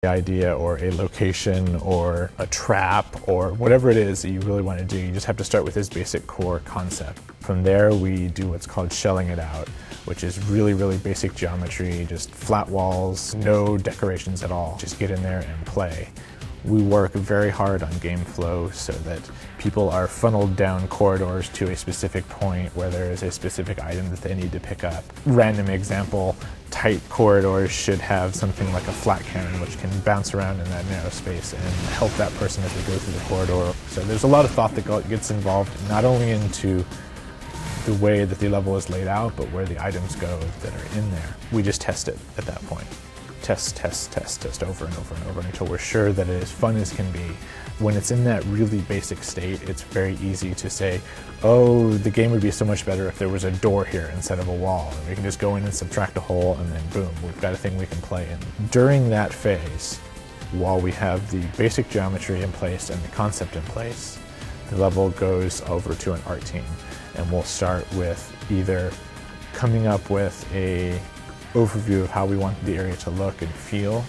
idea or a location or a trap or whatever it is that you really want to do. You just have to start with this basic core concept. From there we do what's called shelling it out, which is really basic geometry, just flat walls, no decorations at all. Just get in there and play. We work very hard on game flow so that people are funneled down corridors to a specific point where there is a specific item that they need to pick up. Random example, tight corridors should have something like a flat cannon which can bounce around in that narrow space and help that person as they go through the corridor. So there's a lot of thought that gets involved not only into the way that the level is laid out, but where the items go that are in there. We just test it at that point. Test over and over until we're sure that it is fun as can be. When it's in that really basic state, it's very easy to say, oh, the game would be so much better if there was a door here instead of a wall. And we can just go in and subtract a hole and then boom, we've got a thing we can play in. During that phase, while we have the basic geometry in place and the concept in place, the level goes over to an art team. And we'll start with either coming up with a overview of how we want the area to look and feel,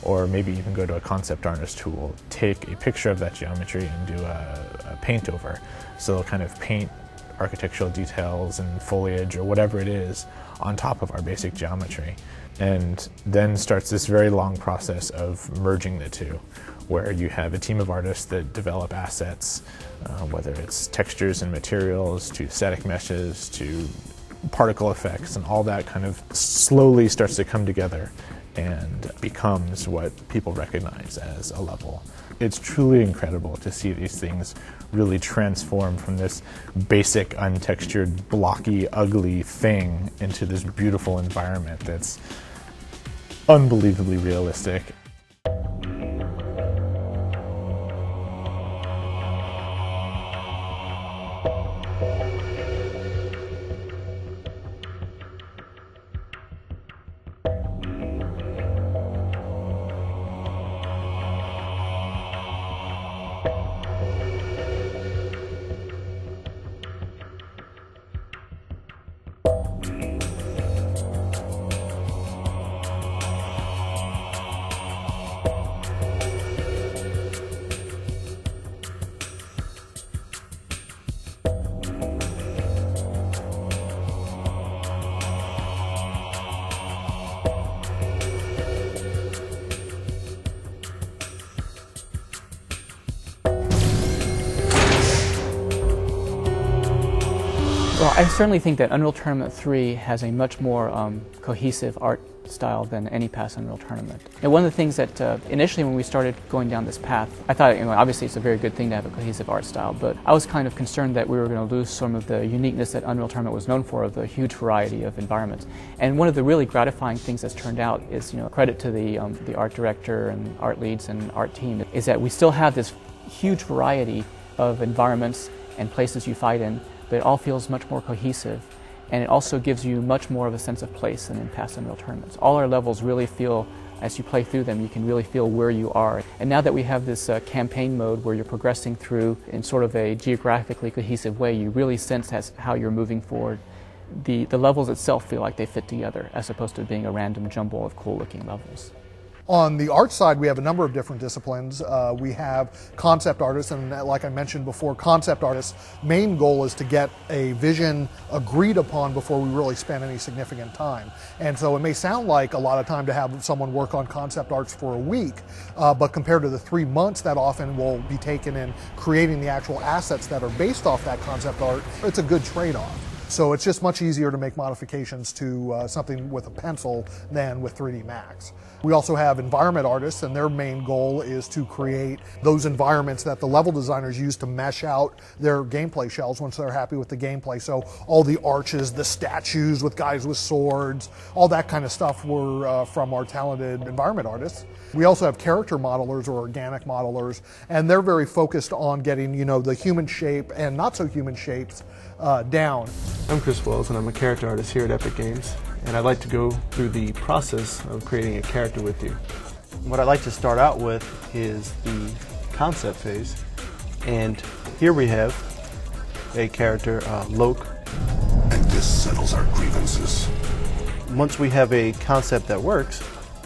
or maybe even go to a concept artist who will take a picture of that geometry and do a paint over. So they'll kind of paint architectural details and foliage or whatever it is on top of our basic geometry. And then starts this very long process of merging the two, where you have a team of artists that develop assets, whether it's textures and materials to static meshes to particle effects, and all that kind of slowly starts to come together and becomes what people recognize as a level. It's truly incredible to see these things really transform from this basic, untextured, blocky, ugly thing into this beautiful environment that's unbelievably realistic. Well, I certainly think that Unreal Tournament 3 has a much more cohesive art style than any past Unreal Tournament. And one of the things that initially when we started going down this path, I thought, obviously it's a very good thing to have a cohesive art style, but I was kind of concerned that we were going to lose some of the uniqueness that Unreal Tournament was known for, of the huge variety of environments. And one of the really gratifying things that's turned out is, credit to the art director and art leads and art team, is that we still have this huge variety of environments and places you fight in, but it all feels much more cohesive, and it also gives you much more of a sense of place than in past Unreal Tournaments. All our levels really feel, as you play through them, you can really feel where you are. And now that we have this campaign mode where you're progressing through in sort of a geographically cohesive way, you really sense how you're moving forward. The levels itself feel like they fit together, as opposed to being a random jumble of cool-looking levels. On the art side, we have a number of different disciplines. We have concept artists, and like I mentioned before, concept artists' main goal is to get a vision agreed upon before we really spend any significant time. And so it may sound like a lot of time to have someone work on concept arts for a week, but compared to the 3 months that often will be taken in creating the actual assets that are based off that concept art, it's a good trade-off. So it's just much easier to make modifications to something with a pencil than with 3D Max. We also have environment artists, and their main goal is to create those environments that the level designers use to mesh out their gameplay shells once they're happy with the gameplay. So all the arches, the statues with guys with swords, all that kind of stuff were from our talented environment artists. We also have character modelers or organic modelers, and they're very focused on getting, the human shape and not so human shapes down. I'm Chris Wells, and I'm a character artist here at Epic Games, and I'd like to go through the process of creating a character with you. What I'd like to start out with is the concept phase, and here we have a character, Loke. And this settles our grievances. Once we have a concept that works,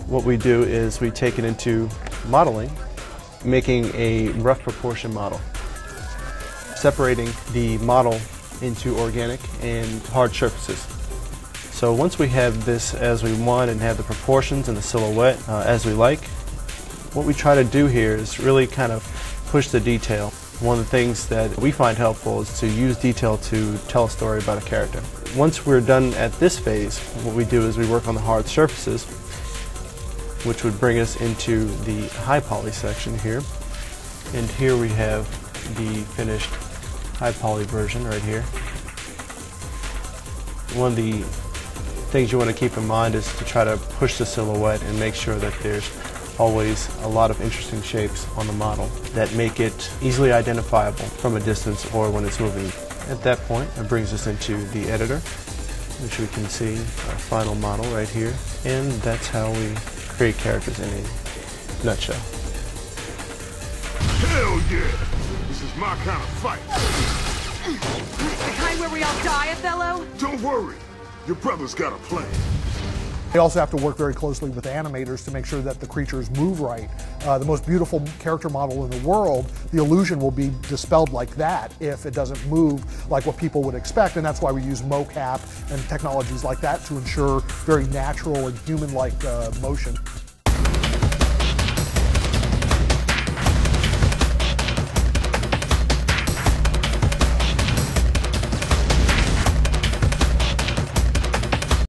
what we do is we take it into modeling, making a rough proportion model, separating the model into organic and hard surfaces. So once we have this as we want and have the proportions and the silhouette as we like, what we try to do here is really kind of push the detail. One of the things that we find helpful is to use detail to tell a story about a character. Once we're done at this phase, what we do is we work on the hard surfaces, which would bring us into the high poly section here. And here we have the finished high poly version right here. One of the things you want to keep in mind is to try to push the silhouette and make sure that there's always a lot of interesting shapes on the model that make it easily identifiable from a distance or when it's moving. At that point, it brings us into the editor, which we can see our final model right here. And that's how we create characters in a nutshell. Hell yeah! This is my kind of fight. The kind where we all die, Othello? Don't worry. Your brother's got a plan. They also have to work very closely with animators to make sure that the creatures move right. The most beautiful character model in the world, the illusion will be dispelled like that if it doesn't move like what people would expect, and that's why we use mocap and technologies like that to ensure very natural and human-like motion.